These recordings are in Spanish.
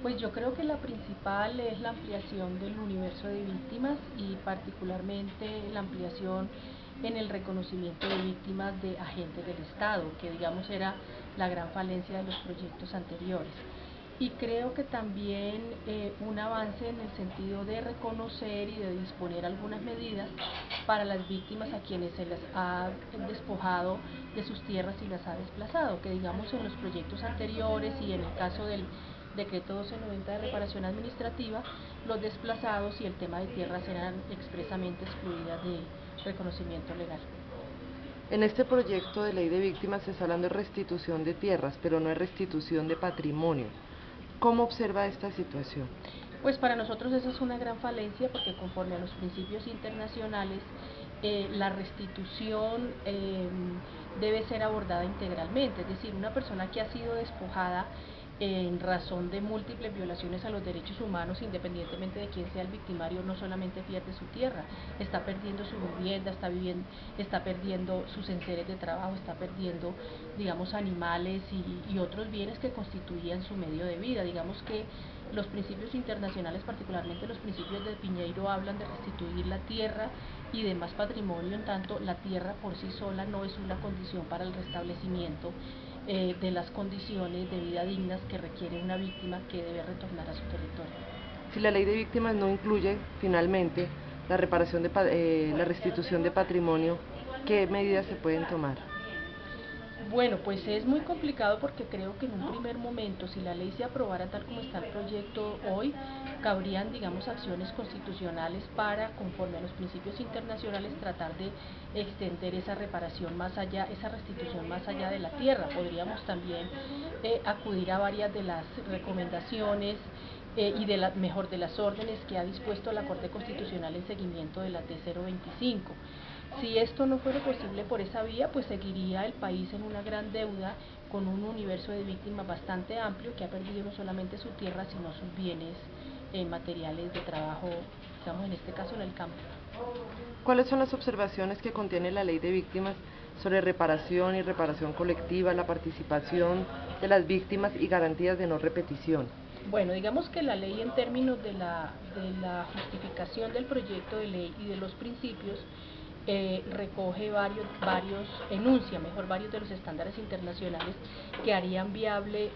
Pues yo creo que la principal es la ampliación del universo de víctimas y particularmente la ampliación en el reconocimiento de víctimas de agentes del Estado, que digamos era la gran falencia de los proyectos anteriores. Y creo que también un avance en el sentido de reconocer y de disponer algunas medidas para las víctimas a quienes se les ha despojado de sus tierras y las ha desplazado, que digamos en los proyectos anteriores y en el caso del decreto 1290 de reparación administrativa, los desplazados y el tema de tierras eran expresamente excluidas de reconocimiento legal. En este proyecto de ley de víctimas se está hablando de restitución de tierras, pero no es restitución de patrimonio. ¿Cómo observa esta situación? Pues para nosotros esa es una gran falencia porque conforme a los principios internacionales la restitución debe ser abordada integralmente, es decir, una persona que ha sido despojada en razón de múltiples violaciones a los derechos humanos, independientemente de quién sea el victimario, no solamente pierde su tierra, está perdiendo su vivienda, está perdiendo sus enseres de trabajo, está perdiendo, digamos, animales y otros bienes que constituían su medio de vida. Digamos que los principios internacionales, particularmente los principios de Piñeiro, hablan de restituir la tierra y demás patrimonio, en tanto la tierra por sí sola no es una condición para el restablecimiento de las condiciones de vida dignas que requiere una víctima que debe retornar a su territorio. Si la ley de víctimas no incluye finalmente la reparación la restitución de patrimonio, ¿qué medidas se pueden tomar? Bueno, pues es muy complicado porque creo que en un primer momento, si la ley se aprobara tal como está el proyecto hoy, cabrían, digamos, acciones constitucionales para, conforme a los principios internacionales, tratar de extender esa reparación más allá, esa restitución más allá de la tierra. Podríamos también acudir a varias de las recomendaciones y mejor de las órdenes que ha dispuesto la Corte Constitucional en seguimiento de la T025. Si esto no fuera posible por esa vía, pues seguiría el país en una gran deuda con un universo de víctimas bastante amplio que ha perdido no solamente su tierra, sino sus bienes materiales de trabajo, digamos en este caso en el campo. ¿Cuáles son las observaciones que contiene la ley de víctimas sobre reparación y reparación colectiva, la participación de las víctimas y garantías de no repetición? Bueno, digamos que la ley en términos de la justificación del proyecto de ley y de los principios recoge enuncia mejor varios de los estándares internacionales que harían viable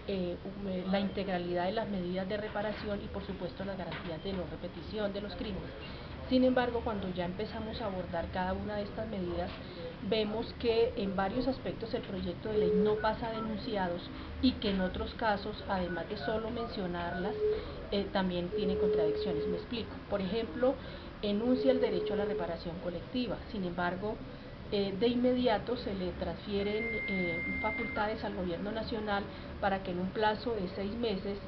la integralidad de las medidas de reparación y por supuesto las garantías de no repetición de los crímenes. Sin embargo, cuando ya empezamos a abordar cada una de estas medidas, vemos que en varios aspectos el proyecto de ley no pasa de enunciados y que en otros casos, además de solo mencionarlas, también tiene contradicciones. Me explico. Por ejemplo, enuncia el derecho a la reparación colectiva. Sin embargo, de inmediato se le transfieren facultades al gobierno nacional para que en un plazo de 6 meses,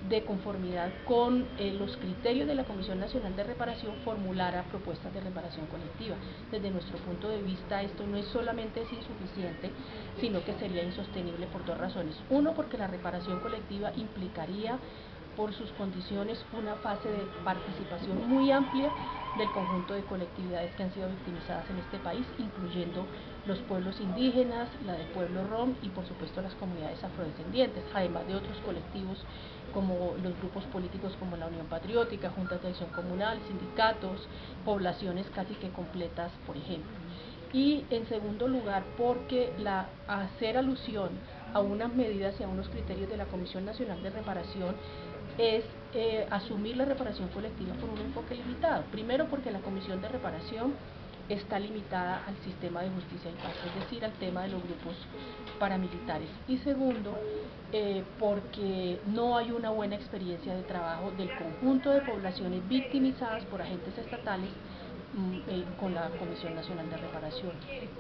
de conformidad con los criterios de la Comisión Nacional de Reparación, formulara propuestas de reparación colectiva. Desde nuestro punto de vista, esto no es solamente es insuficiente, sino que sería insostenible por dos razones. Uno, porque la reparación colectiva implicaría por sus condiciones una fase de participación muy amplia del conjunto de colectividades que han sido victimizadas en este país, incluyendo los pueblos indígenas, la del pueblo rom y por supuesto las comunidades afrodescendientes, además de otros colectivos como los grupos políticos como la Unión Patriótica, juntas de acción comunal, sindicatos, poblaciones casi que completas, por ejemplo. Y en segundo lugar, porque hacer alusión a unas medidas y a unos criterios de la Comisión Nacional de Reparación es asumir la reparación colectiva por un enfoque limitado. Primero, porque la Comisión de Reparación está limitada al sistema de justicia y paz, es decir, al tema de los grupos paramilitares. Y segundo, porque no hay una buena experiencia de trabajo del conjunto de poblaciones victimizadas por agentes estatales con la Comisión Nacional de Reparación.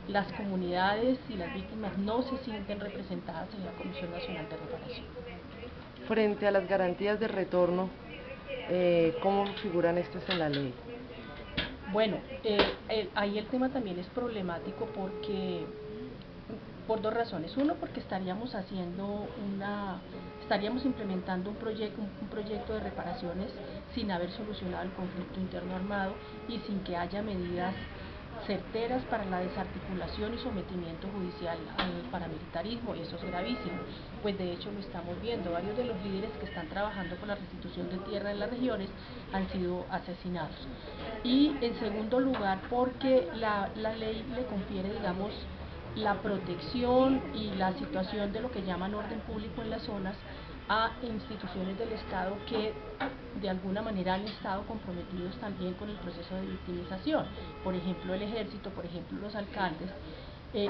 Las comunidades y las víctimas no se sienten representadas en la Comisión Nacional de Reparación. Frente a las garantías de retorno, ¿cómo figuran estas en la ley? Bueno, ahí el tema también es problemático porque por dos razones. Uno, porque estaríamos implementando un proyecto de reparaciones sin haber solucionado el conflicto interno armado y sin que haya medidas certeras para la desarticulación y sometimiento judicial al paramilitarismo, y eso es gravísimo, pues de hecho lo estamos viendo. Varios de los líderes que están trabajando por la restitución de tierra en las regiones han sido asesinados. Y en segundo lugar, porque la ley le confiere, digamos, la protección y la situación de lo que llaman orden público en las zonas a instituciones del Estado que de alguna manera han estado comprometidos también con el proceso de victimización, por ejemplo el ejército, por ejemplo los alcaldes,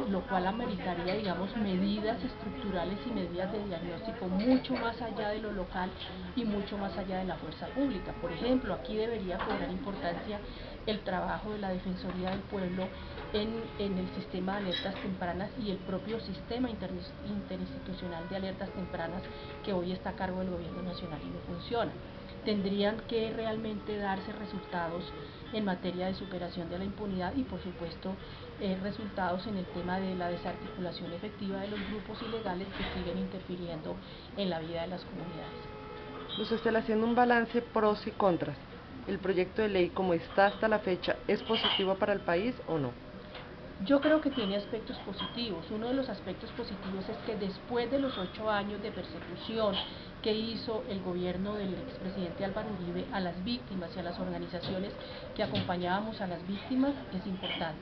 lo cual ameritaría, digamos, medidas estructurales y medidas de diagnóstico mucho más allá de lo local y mucho más allá de la fuerza pública. Por ejemplo, aquí debería cobrar importancia el trabajo de la Defensoría del Pueblo en el sistema de alertas tempranas y el propio sistema interinstitucional de alertas tempranas que hoy está a cargo del Gobierno Nacional y no funciona. Tendrían que realmente darse resultados en materia de superación de la impunidad y por supuesto resultados en el tema de la desarticulación efectiva de los grupos ilegales que siguen interfiriendo en la vida de las comunidades. Usted está haciendo un balance pros y contras. ¿El proyecto de ley como está hasta la fecha es positivo para el país o no? Yo creo que tiene aspectos positivos. Uno de los aspectos positivos es que después de los 8 años de persecución que hizo el gobierno del expresidente Álvaro Uribe a las víctimas y a las organizaciones que acompañábamos a las víctimas, es importante.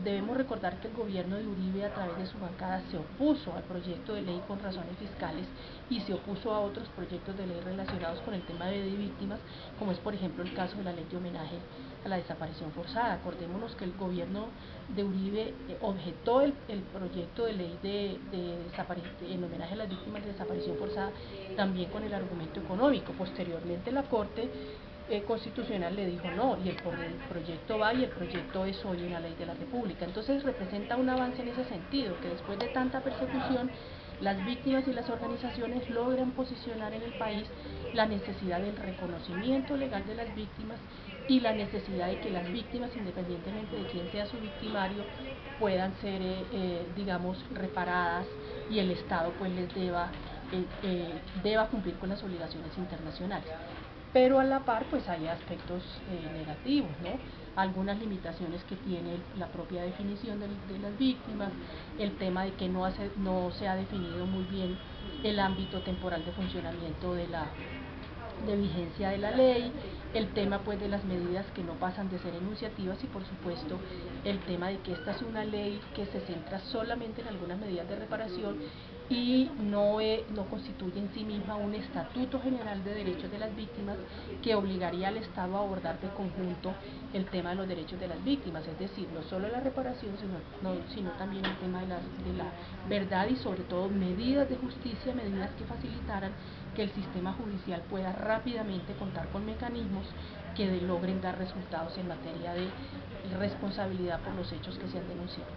Debemos recordar que el gobierno de Uribe, a través de su bancada, se opuso al proyecto de ley con razones fiscales y se opuso a otros proyectos de ley relacionados con el tema de víctimas, como es por ejemplo el caso de la ley de homenaje a la desaparición forzada. Acordémonos que el gobierno de Uribe objetó el proyecto de ley en homenaje a las víctimas de desaparición forzada también con el argumento económico. Posteriormente la Corte Constitucional le dijo no, y el proyecto va y el proyecto es hoy una ley de la República. Entonces representa un avance en ese sentido, que después de tanta persecución las víctimas y las organizaciones logran posicionar en el país la necesidad del reconocimiento legal de las víctimas y la necesidad de que las víctimas, independientemente de quién sea su victimario, puedan ser, digamos, reparadas y el Estado pues les deba cumplir con las obligaciones internacionales. Pero a la par pues hay aspectos negativos, ¿no? Algunas limitaciones que tiene la propia definición de las víctimas, el tema de que no se ha definido muy bien el ámbito temporal de funcionamiento de vigencia de la ley, el tema pues de las medidas que no pasan de ser enunciativas y por supuesto el tema de que esta es una ley que se centra solamente en algunas medidas de reparación y no constituye en sí misma un estatuto general de derechos de las víctimas que obligaría al Estado a abordar de conjunto el tema de los derechos de las víctimas, es decir, no solo la reparación, sino también el tema de la verdad y sobre todo medidas de justicia, medidas que facilitaran que el sistema judicial pueda rápidamente contar con mecanismos que logren dar resultados en materia de responsabilidad por los hechos que se han denunciado.